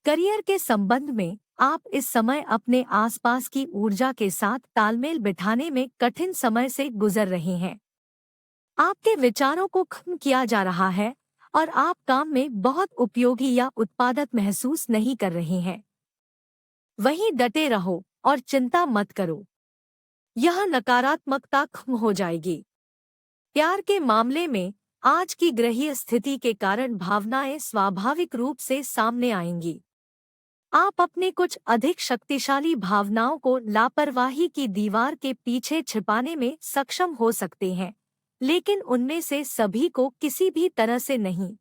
Career के संबंध में आप इस समय अपने आसपास की ऊर्जा के साथ तालमेल बिठाने में कठिन समय से गुजर रहे हैं। आपके विचारों को खत्म किया जा रहा है और आप काम में बहुत उपयोगी या उत्पादक महसूस नहीं कर रहे हैं। वहीं डटे रहो और चिंता मत करो, यह नकारात्मकता खत्म हो जाएगी। प्यार के मामले में आज की ग्रहीय स्थिति के कारण भावनाएं स्वाभाविक रूप से सामने आएंगी। आप अपने कुछ अधिक शक्तिशाली भावनाओं को लापरवाही की दीवार के पीछे छिपाने में सक्षम हो सकते हैं, लेकिन उनमें से सभी को किसी भी तरह से नहीं।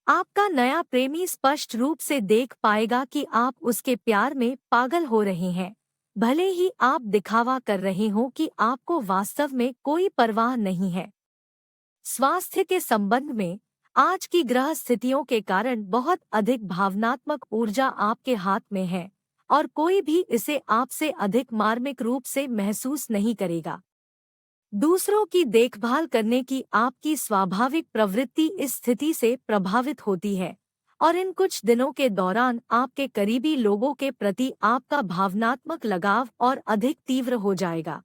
आपका नया प्रेमी स्पष्ट रूप से देख पाएगा कि आप उसके प्यार में पागल हो रहे हैं, भले ही आप दिखावा कर रहे हो कि आपको वास्तव में कोई परवाह नहीं है। स्वास्थ्य के संबंध में आज की ग्रह स्थितियों के कारण बहुत अधिक भावनात्मक ऊर्जा आपके हाथ में है और कोई भी इसे आपसे अधिक मार्मिक रूप से महसूस नहीं करेगा। दूसरों की देखभाल करने की आपकी स्वाभाविक प्रवृत्ति इस स्थिति से प्रभावित होती है और इन कुछ दिनों के दौरान आपके करीबी लोगों के प्रति आपका भावनात्मक लगाव और अधिक तीव्र हो जाएगा।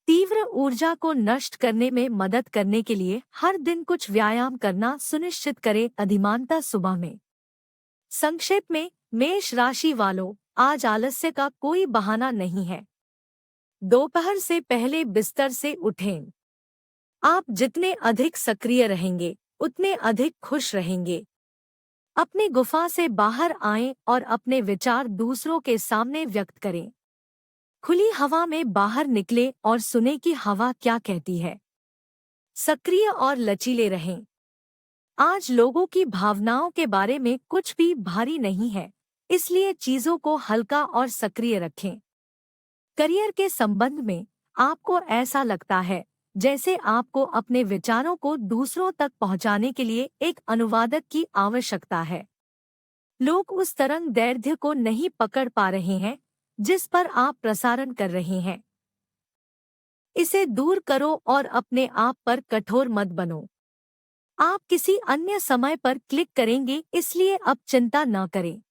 तीव्र ऊर्जा को नष्ट करने में मदद करने के लिए हर दिन कुछ व्यायाम करना सुनिश्चित करें, अधिमानतः सुबह में। संक्षेप में, मेष राशि वालों, आज आलस्य का कोई बहाना नहीं है। दोपहर से पहले बिस्तर से उठें। आप जितने अधिक सक्रिय रहेंगे उतने अधिक खुश रहेंगे। अपनी गुफा से बाहर आएं और अपने विचार दूसरों के सामने व्यक्त करें। खुली हवा में बाहर निकले और सुने कि हवा क्या कहती है। सक्रिय और लचीले रहें। आज लोगों की भावनाओं के बारे में कुछ भी भारी नहीं है, इसलिए चीजों को हल्का और सक्रिय रखें। करियर के संबंध में आपको ऐसा लगता है जैसे आपको अपने विचारों को दूसरों तक पहुंचाने के लिए एक अनुवादक की आवश्यकता है। लोग उस तरंग दैर्ध्य को नहीं पकड़ पा रहे हैं जिस पर आप प्रसारण कर रहे हैं। इसे दूर करो और अपने आप पर कठोर मत बनो। आप किसी अन्य समय पर क्लिक करेंगे, इसलिए अब चिंता न करें।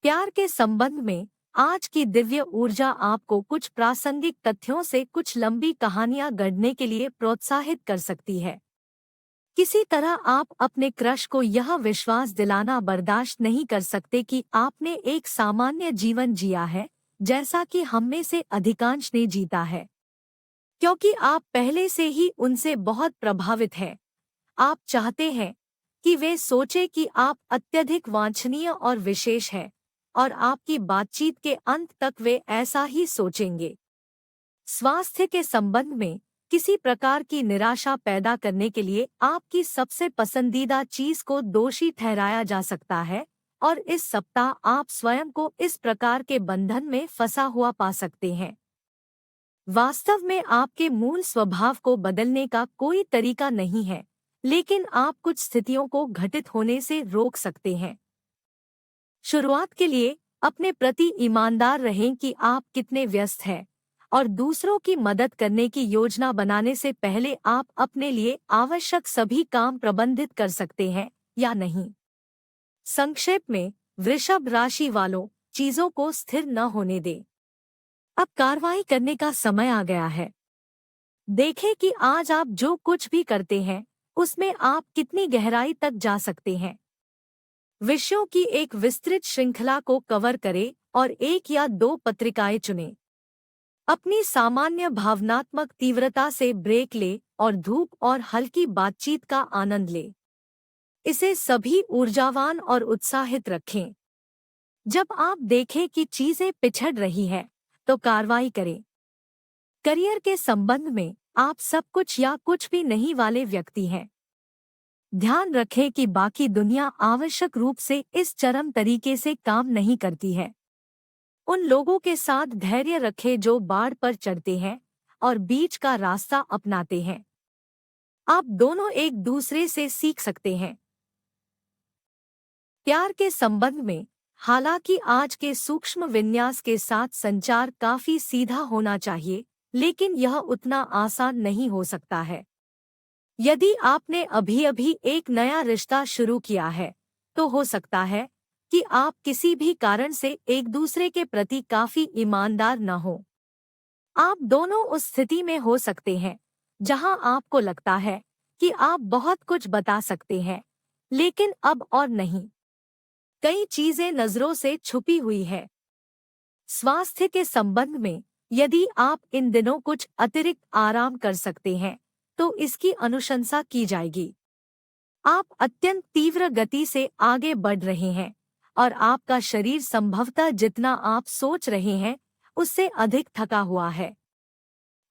प्यार के संबंध में आज की दिव्य ऊर्जा आपको कुछ प्रासंगिक तथ्यों से कुछ लंबी कहानियां गढ़ने के लिए प्रोत्साहित कर सकती है। किसी तरह आप अपने क्रश को यह विश्वास दिलाना बर्दाश्त नहीं कर सकते कि आपने एक सामान्य जीवन जिया है जैसा कि हम में से अधिकांश ने जीता है, क्योंकि आप पहले से ही उनसे बहुत प्रभावित हैं। आप चाहते हैं कि वे सोचें कि आप अत्यधिक वांछनीय और विशेष हैं, और आपकी बातचीत के अंत तक वे ऐसा ही सोचेंगे। स्वास्थ्य के संबंध में किसी प्रकार की निराशा पैदा करने के लिए आपकी सबसे पसंदीदा चीज को दोषी ठहराया जा सकता है, और इस सप्ताह आप स्वयं को इस प्रकार के बंधन में फंसा हुआ पा सकते हैं। वास्तव में आपके मूल स्वभाव को बदलने का कोई तरीका नहीं है, लेकिन आप कुछ स्थितियों को घटित होने से रोक सकते हैं। शुरुआत के लिए अपने प्रति ईमानदार रहें कि आप कितने व्यस्त हैं, और दूसरों की मदद करने की योजना बनाने से पहले आप अपने लिए आवश्यक सभी काम प्रबंधित कर सकते हैं या नहीं। संक्षेप में, वृषभ राशि वालों, चीजों को स्थिर न होने दें। अब कार्रवाई करने का समय आ गया है। देखें कि आज आप जो कुछ भी करते हैं उसमें आप कितनी गहराई तक जा सकते हैं। विषयों की एक विस्तृत श्रृंखला को कवर करें और एक या दो पत्रिकाएं चुनें। अपनी सामान्य भावनात्मक तीव्रता से ब्रेक ले और धूप और हल्की बातचीत का आनंद ले। इसे सभी ऊर्जावान और उत्साहित रखें। जब आप देखें कि चीजें पिछड़ रही हैं, तो कार्रवाई करें। करियर के संबंध में आप सब कुछ या कुछ भी नहीं वाले व्यक्ति हैं। ध्यान रखें कि बाकी दुनिया आवश्यक रूप से इस चरम तरीके से काम नहीं करती है। उन लोगों के साथ धैर्य रखें जो बाढ़ पर चढ़ते हैं और बीच का रास्ता अपनाते हैं। आप दोनों एक दूसरे से सीख सकते हैं। प्यार के संबंध में हालांकि आज के सूक्ष्म विन्यास के साथ संचार काफी सीधा होना चाहिए, लेकिन यह उतना आसान नहीं हो सकता है। यदि आपने अभी-अभी एक नया रिश्ता शुरू किया है, तो हो सकता है कि आप किसी भी कारण से एक दूसरे के प्रति काफी ईमानदार न हो। आप दोनों उस स्थिति में हो सकते हैं जहां आपको लगता है कि आप बहुत कुछ बता सकते हैं, लेकिन अब और नहीं। कई चीजें नजरों से छुपी हुई है। स्वास्थ्य के संबंध में यदि आप इन दिनों कुछ अतिरिक्त आराम कर सकते हैं तो इसकी अनुशंसा की जाएगी। आप अत्यंत तीव्र गति से आगे बढ़ रहे हैं और आपका शरीर संभवतः जितना आप सोच रहे हैं उससे अधिक थका हुआ है।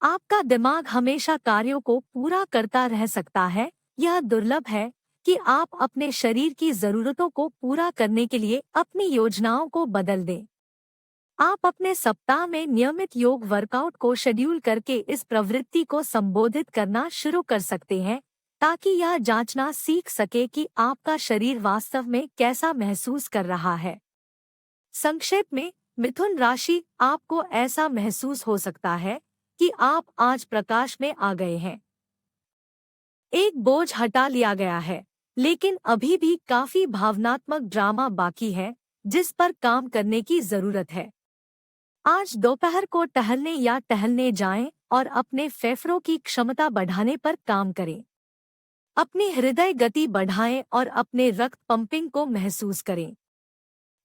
आपका दिमाग हमेशा कार्यों को पूरा करता रह सकता है। यह दुर्लभ है कि आप अपने शरीर की जरूरतों को पूरा करने के लिए अपनी योजनाओं को बदल दें। आप अपने सप्ताह में नियमित योग वर्कआउट को शेड्यूल करके इस प्रवृत्ति को संबोधित करना शुरू कर सकते हैं ताकि यह जांचना सीख सके कि आपका शरीर वास्तव में कैसा महसूस कर रहा है। संक्षेप में, मिथुन राशि, आपको ऐसा महसूस हो सकता है कि आप आज प्रकाश में आ गए हैं। एक बोझ हटा लिया गया है, लेकिन अभी भी काफी भावनात्मक ड्रामा बाकी है जिस पर काम करने की जरूरत है। आज दोपहर को टहलने या टहलने जाएं और अपने फेफड़ों की क्षमता बढ़ाने पर काम करें। अपनी हृदय गति बढ़ाएं और अपने रक्त पंपिंग को महसूस करें।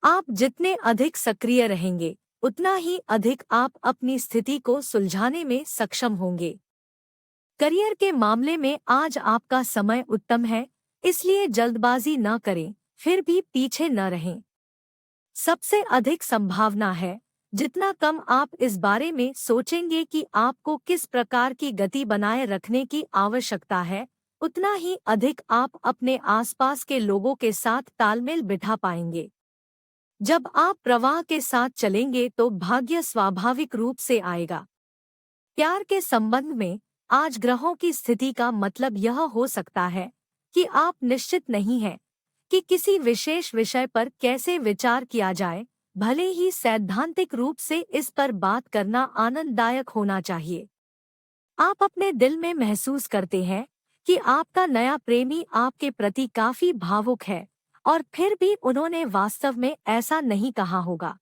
आप जितने अधिक सक्रिय रहेंगे उतना ही अधिक आप अपनी स्थिति को सुलझाने में सक्षम होंगे। करियर के मामले में आज आपका समय उत्तम है, इसलिए जल्दबाजी न करें, फिर भी पीछे न रहें। सबसे अधिक संभावना है जितना कम आप इस बारे में सोचेंगे कि आपको किस प्रकार की गति बनाए रखने की आवश्यकता है, उतना ही अधिक आप अपने आसपास के लोगों के साथ तालमेल बिठा पाएंगे। जब आप प्रवाह के साथ चलेंगे तो भाग्य स्वाभाविक रूप से आएगा। प्यार के संबंध में आज ग्रहों की स्थिति का मतलब यह हो सकता है कि आप निश्चित नहीं हैं कि किसी विशेष विषय पर कैसे विचार किया जाए। भले ही सैद्धांतिक रूप से इस पर बात करना आनंददायक होना चाहिए, आप अपने दिल में महसूस करते हैं कि आपका नया प्रेमी आपके प्रति काफी भावुक है और फिर भी उन्होंने वास्तव में ऐसा नहीं कहा होगा।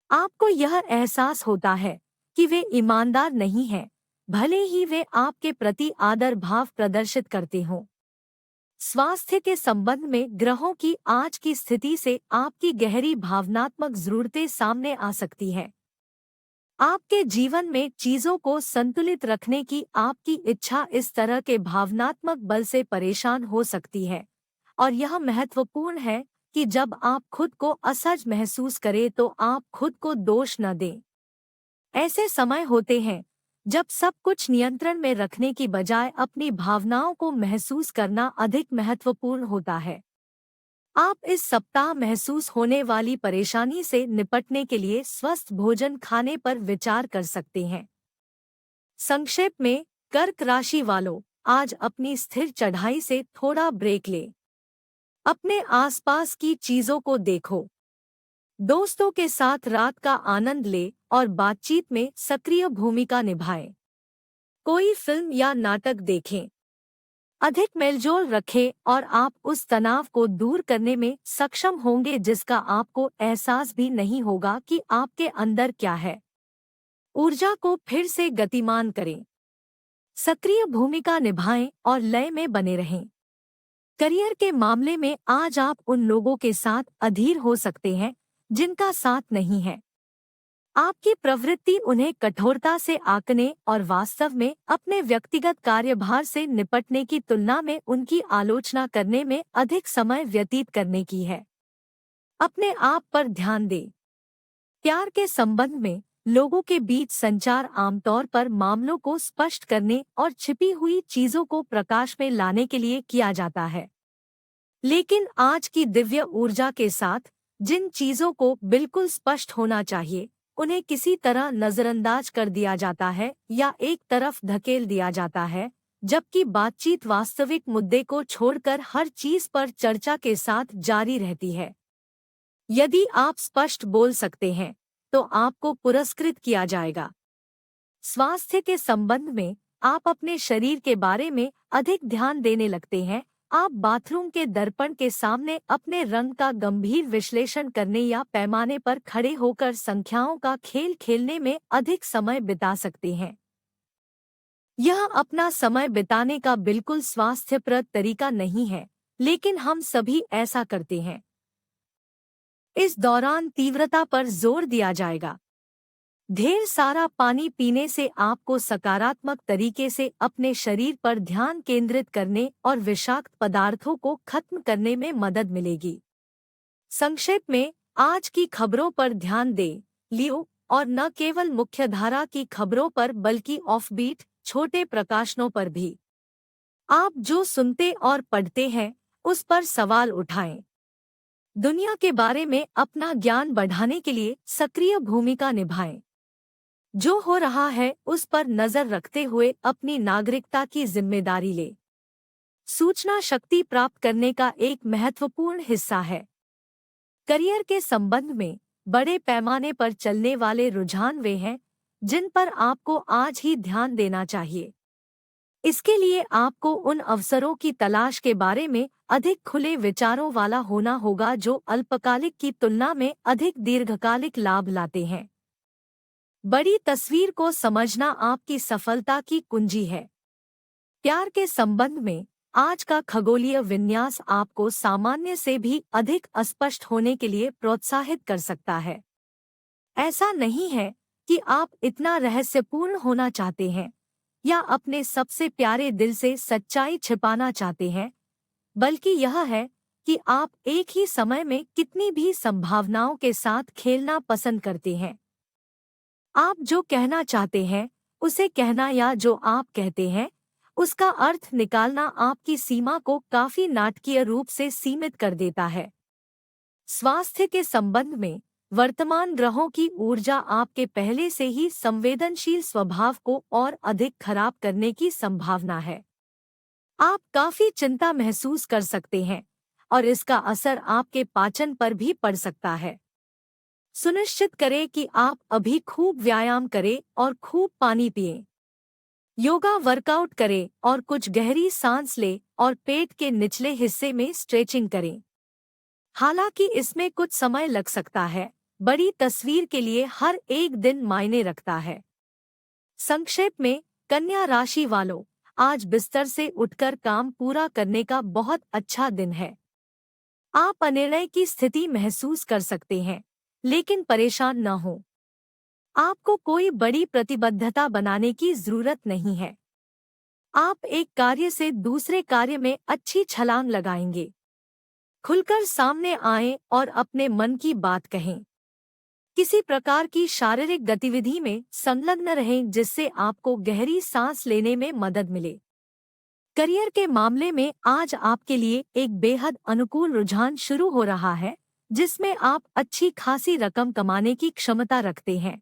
आपको यह एहसास होता है कि वे ईमानदार नहीं हैं, भले ही वे आपके प्रति आदर भाव प्रदर्शित करते हों। स्वास्थ्य के संबंध में ग्रहों की आज की स्थिति से आपकी गहरी भावनात्मक जरूरतें सामने आ सकती हैं। आपके जीवन में चीजों को संतुलित रखने की आपकी इच्छा इस तरह के भावनात्मक बल से परेशान हो सकती है और यह महत्वपूर्ण है कि जब आप खुद को असहज महसूस करें तो आप खुद को दोष न दें। ऐसे समय होते हैं जब सब कुछ नियंत्रण में रखने की बजाय अपनी भावनाओं को महसूस करना अधिक महत्वपूर्ण होता है। आप इस सप्ताह महसूस होने वाली परेशानी से निपटने के लिए स्वस्थ भोजन खाने पर विचार कर सकते हैं। संक्षेप में, कर्क राशि वालों, आज अपनी स्थिर चढ़ाई से थोड़ा ब्रेक ले। अपने आसपास की चीजों को देखो, दोस्तों के साथ रात का आनंद ले और बातचीत में सक्रिय भूमिका निभाएं। कोई फिल्म या नाटक देखें। अधिक मेलजोल रखें और आप उस तनाव को दूर करने में सक्षम होंगे जिसका आपको एहसास भी नहीं होगा कि आपके अंदर क्या है। ऊर्जा को फिर से गतिमान करें। सक्रिय भूमिका निभाएं और लय में बने रहें। करियर के मामले में आज आप उन लोगों के साथ अधीर हो सकते हैं जिनका साथ नहीं है। आपकी प्रवृत्ति उन्हें कठोरता से आंकने और वास्तव में अपने व्यक्तिगत कार्यभार से निपटने की तुलना में उनकी आलोचना करने में अधिक समय व्यतीत करने की है। अपने आप पर ध्यान दें। प्यार के संबंध में लोगों के बीच संचार आमतौर पर मामलों को स्पष्ट करने और छिपी हुई चीजों को प्रकाश में लाने के लिए किया जाता है। लेकिन आज की दिव्य ऊर्जा के साथ जिन चीजों को बिल्कुल स्पष्ट होना चाहिए उन्हें किसी तरह नजरअंदाज कर दिया जाता है या एक तरफ धकेल दिया जाता है, जबकि बातचीत वास्तविक मुद्दे को छोड़कर हर चीज पर चर्चा के साथ जारी रहती है। यदि आप स्पष्ट बोल सकते हैं तो आपको पुरस्कृत किया जाएगा। स्वास्थ्य के संबंध में आप अपने शरीर के बारे में अधिक ध्यान देने लगते हैं आप बाथरूम के दर्पण के सामने अपने रंग का गंभीर विश्लेषण करने या पैमाने पर खड़े होकर संख्याओं का खेल खेलने में अधिक समय बिता सकते हैं। यह अपना समय बिताने का बिल्कुल स्वास्थ्यप्रद तरीका नहीं है, लेकिन हम सभी ऐसा करते हैं। इस दौरान तीव्रता पर जोर दिया जाएगा। ढेर सारा पानी पीने से आपको सकारात्मक तरीके से अपने शरीर पर ध्यान केंद्रित करने और विषाक्त पदार्थों को खत्म करने में मदद मिलेगी। संक्षेप में, आज की खबरों पर ध्यान दें, लियो, और न केवल मुख्यधारा की खबरों पर बल्कि ऑफबीट, छोटे प्रकाशनों पर भी। आप जो सुनते और पढ़ते हैं, उस पर सवाल उठाएं। दुनिया के बारे में अपना ज्ञान बढ़ाने के लिए सक्रिय भूमिका निभाएं। जो हो रहा है उस पर नजर रखते हुए अपनी नागरिकता की जिम्मेदारी ले। सूचना शक्ति प्राप्त करने का एक महत्वपूर्ण हिस्सा है। करियर के संबंध में बड़े पैमाने पर चलने वाले रुझान वे हैं जिन पर आपको आज ही ध्यान देना चाहिए। इसके लिए आपको उन अवसरों की तलाश के बारे में अधिक खुले विचारों वाला होना होगा जो अल्पकालिक की तुलना में अधिक दीर्घकालिक लाभ लाते हैं। बड़ी तस्वीर को समझना आपकी सफलता की कुंजी है। प्यार के संबंध में आज का खगोलीय विन्यास आपको सामान्य से भी अधिक अस्पष्ट होने के लिए प्रोत्साहित कर सकता है। ऐसा नहीं है कि आप इतना रहस्यपूर्ण होना चाहते हैं या अपने सबसे प्यारे दिल से सच्चाई छिपाना चाहते हैं, बल्कि यह है कि आप एक ही समय में कितनी भी संभावनाओं के साथ खेलना पसंद करते हैं। आप जो कहना चाहते हैं उसे कहना या जो आप कहते हैं उसका अर्थ निकालना आपकी सीमा को काफी नाटकीय रूप से सीमित कर देता है। स्वास्थ्य के संबंध में वर्तमान ग्रहों की ऊर्जा आपके पहले से ही संवेदनशील स्वभाव को और अधिक खराब करने की संभावना है। आप काफी चिंता महसूस कर सकते हैं और इसका असर आपके पाचन पर भी पड़ सकता है। सुनिश्चित करें कि आप अभी खूब व्यायाम करें और खूब पानी पिएं। योगा वर्कआउट करें और कुछ गहरी सांस लें और पेट के निचले हिस्से में स्ट्रेचिंग करें। हालांकि इसमें कुछ समय लग सकता है, बड़ी तस्वीर के लिए हर एक दिन मायने रखता है। संक्षेप में, कन्या राशि वालों, आज बिस्तर से उठकर काम पूरा करने का बहुत अच्छा दिन है। आप अनिर्णय की स्थिति महसूस कर सकते हैं, लेकिन परेशान न हो। आपको कोई बड़ी प्रतिबद्धता बनाने की जरूरत नहीं है। आप एक कार्य से दूसरे कार्य में अच्छी छलांग लगाएंगे। खुलकर सामने आएं और अपने मन की बात कहें। किसी प्रकार की शारीरिक गतिविधि में संलग्न रहें जिससे आपको गहरी सांस लेने में मदद मिले। करियर के मामले में आज आपके लिए एक बेहद अनुकूल रुझान शुरू हो रहा है जिसमें आप अच्छी खासी रकम कमाने की क्षमता रखते हैं।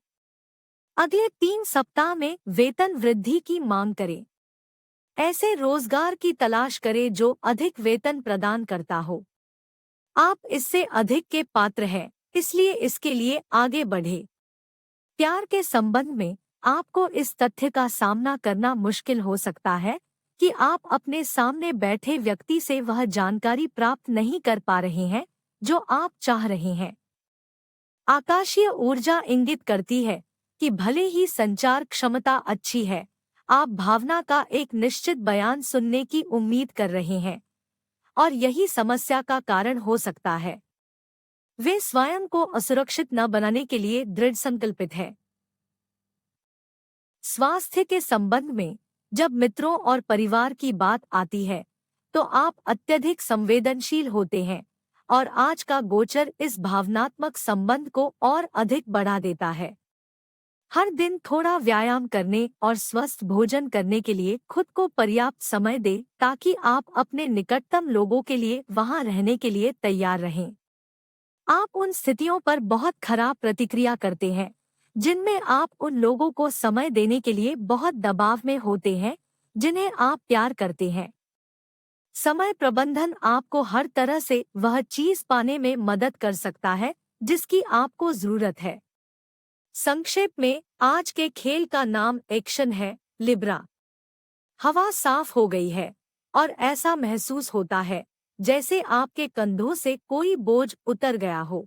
अगले 3 सप्ताह में वेतन वृद्धि की मांग करें। ऐसे रोजगार की तलाश करें जो अधिक वेतन प्रदान करता हो। आप इससे अधिक के पात्र हैं, इसलिए इसके लिए आगे बढ़े। प्यार के संबंध में आपको इस तथ्य का सामना करना मुश्किल हो सकता है कि आप अपने सामने बैठे व्यक्ति से वह जानकारी प्राप्त नहीं कर पा रहे हैं जो आप चाह रहे हैं। आकाशीय ऊर्जा इंगित करती है कि भले ही संचार क्षमता अच्छी है, आप भावना का एक निश्चित बयान सुनने की उम्मीद कर रहे हैं और यही समस्या का कारण हो सकता है। वे स्वयं को असुरक्षित न बनाने के लिए दृढ़ संकल्पित है। स्वास्थ्य के संबंध में जब मित्रों और परिवार की बात आती है तो आप अत्यधिक संवेदनशील होते हैं और आज का गोचर इस भावनात्मक संबंध को और अधिक बढ़ा देता है। हर दिन थोड़ा व्यायाम करने और स्वस्थ भोजन करने के लिए खुद को पर्याप्त समय दें ताकि आप अपने निकटतम लोगों के लिए वहां रहने के लिए तैयार रहें। आप उन स्थितियों पर बहुत खराब प्रतिक्रिया करते हैं जिनमें आप उन लोगों को समय देने के लिए बहुत दबाव में होते हैं जिन्हें आप प्यार करते हैं। समय प्रबंधन आपको हर तरह से वह चीज पाने में मदद कर सकता है जिसकी आपको जरूरत है। संक्षेप में, आज के खेल का नाम एक्शन है, लिब्रा। हवा साफ हो गई है और ऐसा महसूस होता है जैसे आपके कंधों से कोई बोझ उतर गया हो।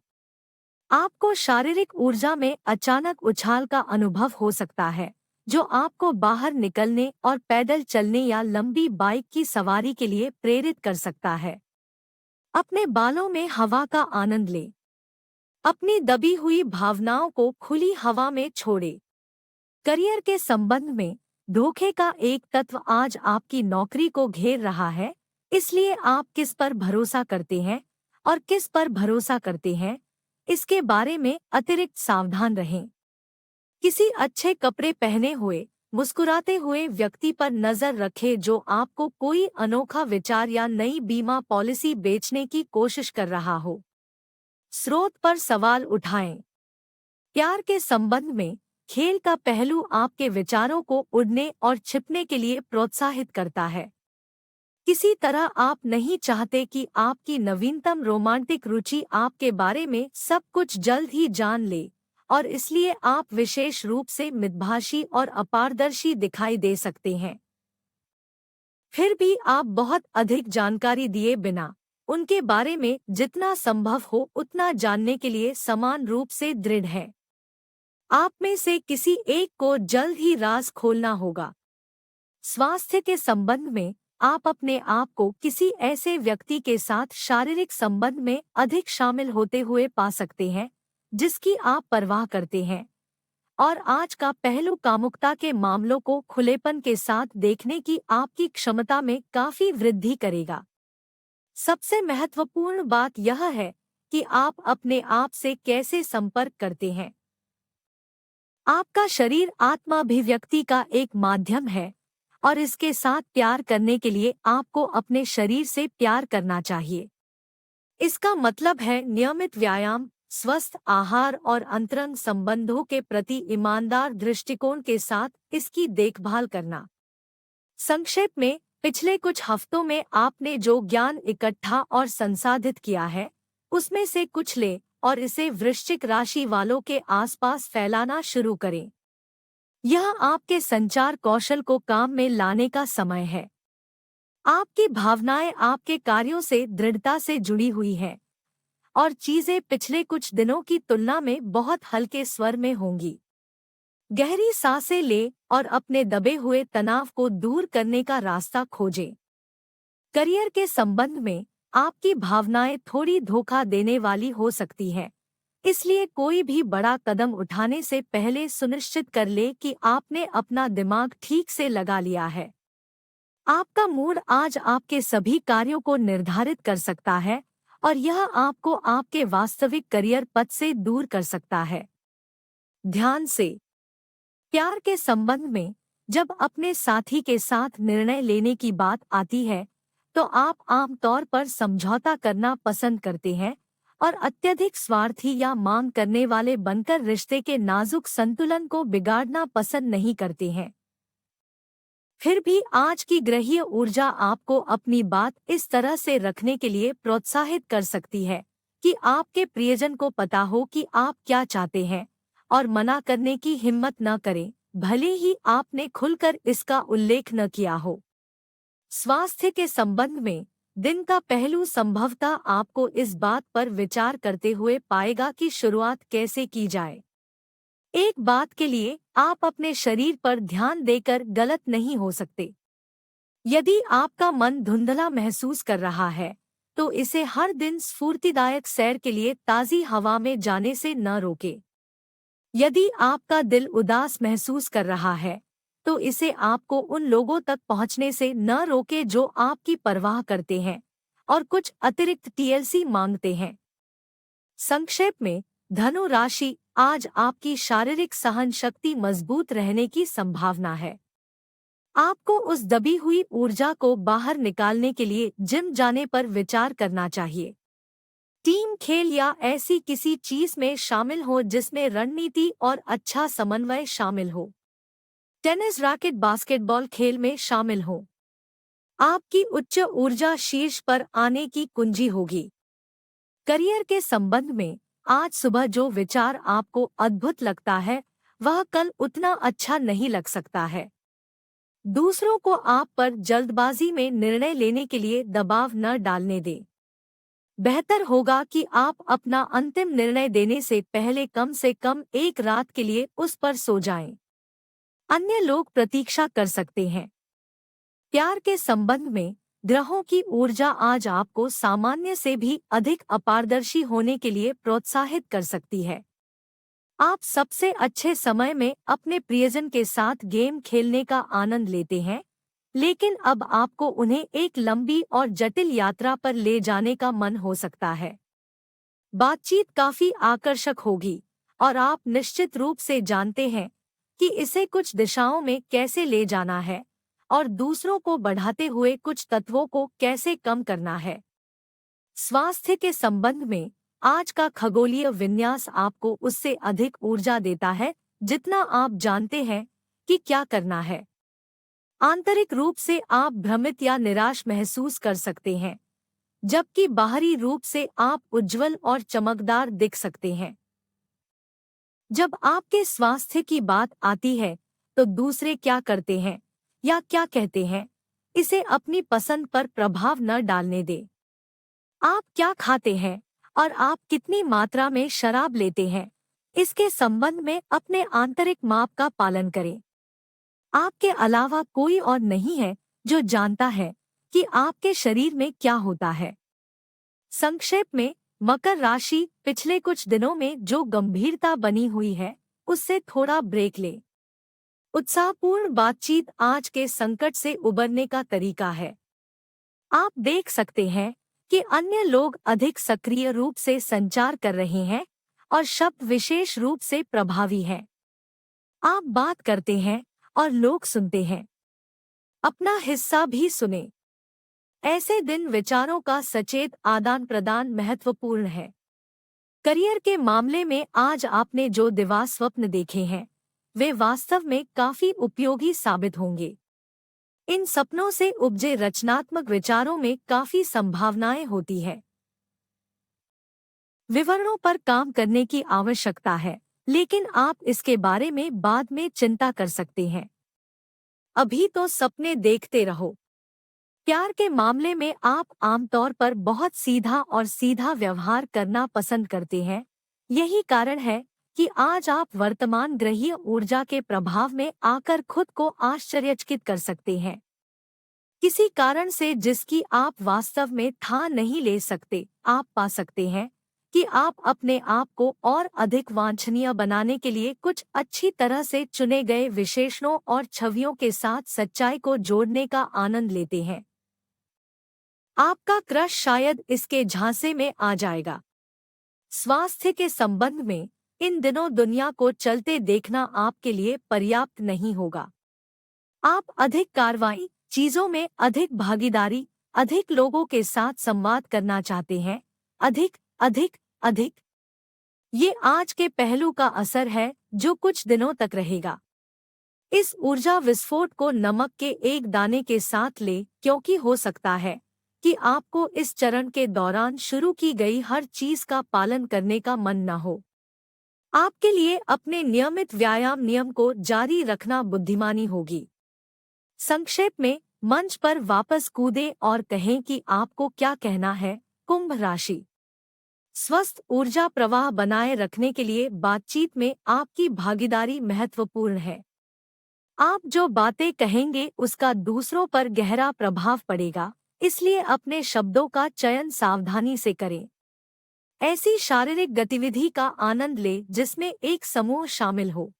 आपको शारीरिक ऊर्जा में अचानक उछाल का अनुभव हो सकता है, जो आपको बाहर निकलने और पैदल चलने या लंबी बाइक की सवारी के लिए प्रेरित कर सकता है। अपने बालों में हवा का आनंद लें। अपनी दबी हुई भावनाओं को खुली हवा में छोड़ें। करियर के संबंध में धोखे का एक तत्व आज आपकी नौकरी को घेर रहा है, इसलिए आप किस पर भरोसा करते हैं और किस पर भरोसा करते हैं, इसके बारे में अतिरिक्त सावधान रहें। किसी अच्छे कपड़े पहने हुए, मुस्कुराते हुए व्यक्ति पर नजर रखें जो आपको कोई अनोखा विचार या नई बीमा पॉलिसी बेचने की कोशिश कर रहा हो। स्रोत पर सवाल उठाएं। प्यार के संबंध में खेल का पहलू आपके विचारों को उड़ने और छिपने के लिए प्रोत्साहित करता है। किसी तरह आप नहीं चाहते कि आपकी नवीनतम रोमांटिक रुचि आपके बारे में सब कुछ जल्द ही जान ले, और इसलिए आप विशेष रूप से मितभाषी और अपारदर्शी दिखाई दे सकते हैं। फिर भी आप बहुत अधिक जानकारी दिए बिना उनके बारे में जितना संभव हो उतना जानने के लिए समान रूप से दृढ़ हैं। आप में से किसी एक को जल्द ही राज खोलना होगा। स्वास्थ्य के संबंध में आप अपने आप को किसी ऐसे व्यक्ति के साथ शारीरिक संबंध में अधिक शामिल होते हुए पा सकते हैं जिसकी आप परवाह करते हैं, और आज का पहलू कामुकता के मामलों को खुलेपन के साथ देखने की आपकी क्षमता में काफी वृद्धि करेगा। सबसे महत्वपूर्ण बात यह है कि आप अपने आप से कैसे संपर्क करते हैं। आपका शरीर आत्माभिव्यक्ति का एक माध्यम है, और इसके साथ प्यार करने के लिए आपको अपने शरीर से प्यार करना चाहिए। इसका मतलब है नियमित व्यायाम, स्वस्थ आहार और अंतरंग संबंधों के प्रति ईमानदार दृष्टिकोण के साथ इसकी देखभाल करना। संक्षेप में, पिछले कुछ हफ्तों में आपने जो ज्ञान इकट्ठा और संसाधित किया है, उसमें से कुछ लें और इसे वृश्चिक राशि वालों के आसपास फैलाना शुरू करें। यह आपके संचार कौशल को काम में लाने का समय है। आपकी भावनाएं आपके कार्यों से दृढ़ता से जुड़ी हुई हैं, और चीजें पिछले कुछ दिनों की तुलना में बहुत हल्के स्वर में होंगी। गहरी सांसें लें और अपने दबे हुए तनाव को दूर करने का रास्ता खोजें। करियर के संबंध में आपकी भावनाएं थोड़ी धोखा देने वाली हो सकती हैं, इसलिए कोई भी बड़ा कदम उठाने से पहले सुनिश्चित कर ले कि आपने अपना दिमाग ठीक से लगा लिया है। आपका मूड आज आपके सभी कार्यों को निर्धारित कर सकता है, और यह आपको आपके वास्तविक करियर पथ से दूर कर सकता है। ध्यान से। प्यार के संबंध में जब अपने साथी के साथ निर्णय लेने की बात आती है, तो आप आमतौर पर समझौता करना पसंद करते हैं और अत्यधिक स्वार्थी या मांग करने वाले बनकर रिश्ते के नाजुक संतुलन को बिगाड़ना पसंद नहीं करते हैं। फिर भी आज की ग्रहीय ऊर्जा आपको अपनी बात इस तरह से रखने के लिए प्रोत्साहित कर सकती है कि आपके प्रियजन को पता हो कि आप क्या चाहते हैं, और मना करने की हिम्मत न करें, भले ही आपने खुलकर इसका उल्लेख न किया हो। स्वास्थ्य के संबंध में दिन का पहलू संभवतः आपको इस बात पर विचार करते हुए पाएगा कि शुरुआत कैसे की जाए। एक बात के लिए आप अपने शरीर पर ध्यान देकर गलत नहीं हो सकते। यदि आपका मन धुंधला महसूस कर रहा है, तो इसे हर दिन स्फूर्तिदायक सैर के लिए ताज़ी हवा में जाने से न रोके। यदि आपका दिल उदास महसूस कर रहा है, तो इसे आपको उन लोगों तक पहुंचने से न रोके जो आपकी परवाह करते हैं और कुछ अतिरिक्त टीएलसी मांगते हैं। संक्षेप में, धनु राशि, आज आपकी शारीरिक सहन शक्ति मजबूत रहने की संभावना है। आपको उस दबी हुई ऊर्जा को बाहर निकालने के लिए जिम जाने पर विचार करना चाहिए। टीम खेल या ऐसी किसी चीज में शामिल हो जिसमें रणनीति और अच्छा समन्वय शामिल हो। टेनिस रैकेट, बास्केटबॉल खेल में शामिल हो। आपकी उच्च ऊर्जा शीर्ष पर आने की कुंजी होगी। करियर के संबंध में आज सुबह जो विचार आपको अद्भुत लगता है, वह कल उतना अच्छा नहीं लग सकता है। दूसरों को आप पर जल्दबाजी में निर्णय लेने के लिए दबाव न डालने दें। बेहतर होगा कि आप अपना अंतिम निर्णय देने से कम एक रात के लिए उस पर सो जाएं। अन्य लोग प्रतीक्षा कर सकते हैं। प्यार के संबंध में ग्रहों की ऊर्जा आज आपको सामान्य से भी अधिक अपारदर्शी होने के लिए प्रोत्साहित कर सकती है। आप सबसे अच्छे समय में अपने प्रियजन के साथ गेम खेलने का आनंद लेते हैं, लेकिन अब आपको उन्हें एक लंबी और जटिल यात्रा पर ले जाने का मन हो सकता है। बातचीत काफी आकर्षक होगी और आप निश्चित रूप से जानते हैं कि इसे कुछ दिशाओं में कैसे ले जाना है और दूसरों को बढ़ाते हुए कुछ तत्वों को कैसे कम करना है। स्वास्थ्य के संबंध में आज का खगोलीय विन्यास आपको उससे अधिक ऊर्जा देता है जितना आप जानते हैं कि क्या करना है। आंतरिक रूप से आप भ्रमित या निराश महसूस कर सकते हैं, जबकि बाहरी रूप से आप उज्जवल और चमकदार दिख सकते हैं। जब आपके स्वास्थ्य की बात आती है तो दूसरे क्या करते हैं या क्या कहते हैं, इसे अपनी पसंद पर प्रभाव न डालने दें। आप क्या खाते हैं और आप कितनी मात्रा में शराब लेते हैं, इसके संबंध में अपने आंतरिक माप का पालन करें। आपके अलावा कोई और नहीं है जो जानता है कि आपके शरीर में क्या होता है। संक्षेप में, मकर राशि पिछले कुछ दिनों में जो गंभीरता बनी हुई है उससे थोड़ा ब्रेक ले। उत्साहपूर्ण बातचीत आज के संकट से उबरने का तरीका है। आप देख सकते हैं कि अन्य लोग अधिक सक्रिय रूप से संचार कर रहे हैं और शब्द विशेष रूप से प्रभावी हैं। आप बात करते हैं और लोग सुनते हैं। अपना हिस्सा भी सुने। ऐसे दिन विचारों का सचेत आदान प्रदान महत्वपूर्ण है। करियर के मामले में आज आपने जो दिवा स्वप्न देखे हैं वे वास्तव में काफी उपयोगी साबित होंगे। इन सपनों से उपजे रचनात्मक विचारों में काफी संभावनाएं होती है। विवरणों पर काम करने की आवश्यकता है, लेकिन आप इसके बारे में बाद में चिंता कर सकते हैं। अभी तो सपने देखते रहो। प्यार के मामले में आप आमतौर पर बहुत सीधा व्यवहार करना पसंद करते हैं। यही कारण है कि आज आप वर्तमान ग्रहीय ऊर्जा के प्रभाव में आकर खुद को आश्चर्यचकित कर सकते हैं। किसी कारण से जिसकी आप वास्तव में था नहीं ले सकते, आप पा सकते हैं कि आप अपने आप को और अधिक वांछनीय बनाने के लिए कुछ अच्छी तरह से चुने गए विशेषणों और छवियों के साथ सच्चाई को जोड़ने का आनंद लेते हैं। आपका क्रश शायद इसके झांसे में आ जाएगा। स्वास्थ्य के संबंध में इन दिनों दुनिया को चलते देखना आपके लिए पर्याप्त नहीं होगा। आप अधिक कार्रवाई, चीजों में अधिक भागीदारी, अधिक लोगों के साथ संवाद करना चाहते हैं। अधिक अधिक अधिक। ये आज के पहलू का असर है जो कुछ दिनों तक रहेगा। इस ऊर्जा विस्फोट को नमक के एक दाने के साथ ले, क्योंकि हो सकता है कि आपको इस चरण के दौरान शुरू की गई हर चीज का पालन करने का मन न हो। आपके लिए अपने नियमित व्यायाम नियम को जारी रखना बुद्धिमानी होगी। संक्षेप में, मंच पर वापस कूदें और कहें कि आपको क्या कहना है। कुंभ राशि। स्वस्थ ऊर्जा प्रवाह बनाए रखने के लिए बातचीत में आपकी भागीदारी महत्वपूर्ण है। आप जो बातें कहेंगे उसका दूसरों पर गहरा प्रभाव पड़ेगा, इसलिए अपने शब्दों का चयन सावधानी से करें। ऐसी शारीरिक गतिविधि का आनंद लें जिसमें एक समूह शामिल हो।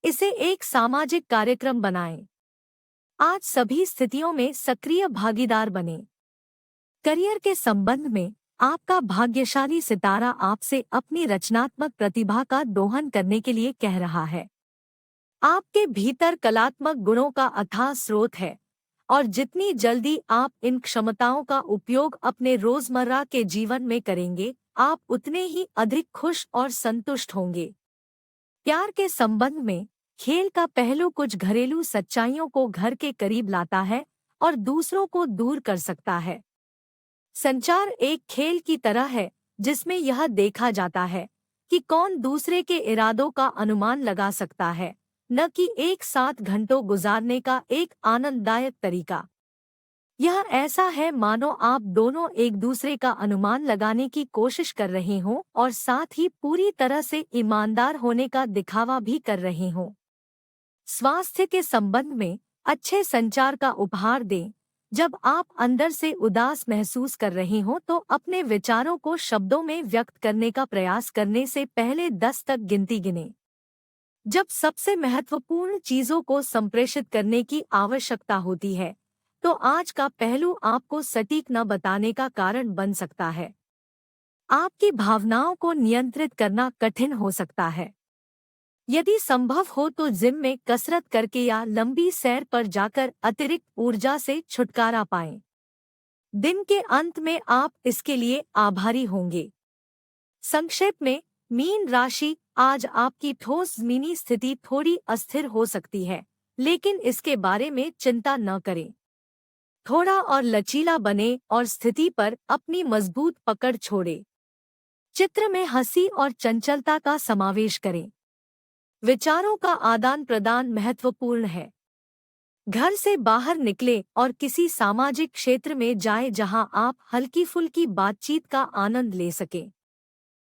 इसे एक सामाजिक कार्यक्रम बनाएं। आज सभी स्थितियों में सक्रिय भागीदार बनें। करियर के संबंध में आपका भाग्यशाली सितारा आपसे अपनी रचनात्मक प्रतिभा का दोहन करने के लिए कह रहा है। आपके भीतर कलात्मक गुणों का अथाह स्रोत है और जितनी जल्दी आप इन क्षमताओं का उपयोग अपने रोजमर्रा के जीवन में करेंगे, आप उतने ही अधिक खुश और संतुष्ट होंगे। प्यार के संबंध में खेल का पहलू कुछ घरेलू सच्चाइयों को घर के करीब लाता है और दूसरों को दूर कर सकता है। संचार एक खेल की तरह है जिसमें यह देखा जाता है कि कौन दूसरे के इरादों का अनुमान लगा सकता है न कि एक साथ घंटों गुजारने का एक आनंददायक तरीका। यह ऐसा है मानो आप दोनों एक दूसरे का अनुमान लगाने की कोशिश कर रहे हों और साथ ही पूरी तरह से ईमानदार होने का दिखावा भी कर रहे हों। स्वास्थ्य के संबंध में अच्छे संचार का उपहार दें। जब आप अंदर से उदास महसूस कर रहे हों तो अपने विचारों को शब्दों में व्यक्त करने का प्रयास करने से पहले 10 तक गिनती गिनें। जब सबसे महत्वपूर्ण चीजों को संप्रेषित करने की आवश्यकता होती है, तो आज का पहलू आपको सटीक न बताने का कारण बन सकता है। आपकी भावनाओं को नियंत्रित करना कठिन हो सकता है। यदि संभव हो तो जिम में कसरत करके या लंबी सैर पर जाकर अतिरिक्त ऊर्जा से छुटकारा पाएं। दिन के अंत में आप इसके लिए आभारी होंगे। संक्षेप में, मीन राशि, आज आपकी ठोस ज़मीनी स्थिति थोड़ी अस्थिर हो सकती है, लेकिन इसके बारे में चिंता न करें। थोड़ा और लचीला बने और स्थिति पर अपनी मजबूत पकड़ छोड़े। चित्र में हंसी और चंचलता का समावेश करें। विचारों का आदान प्रदान महत्वपूर्ण है। घर से बाहर निकले और किसी सामाजिक क्षेत्र में जाएं जहां आप हल्की फुल्की बातचीत का आनंद ले सकें।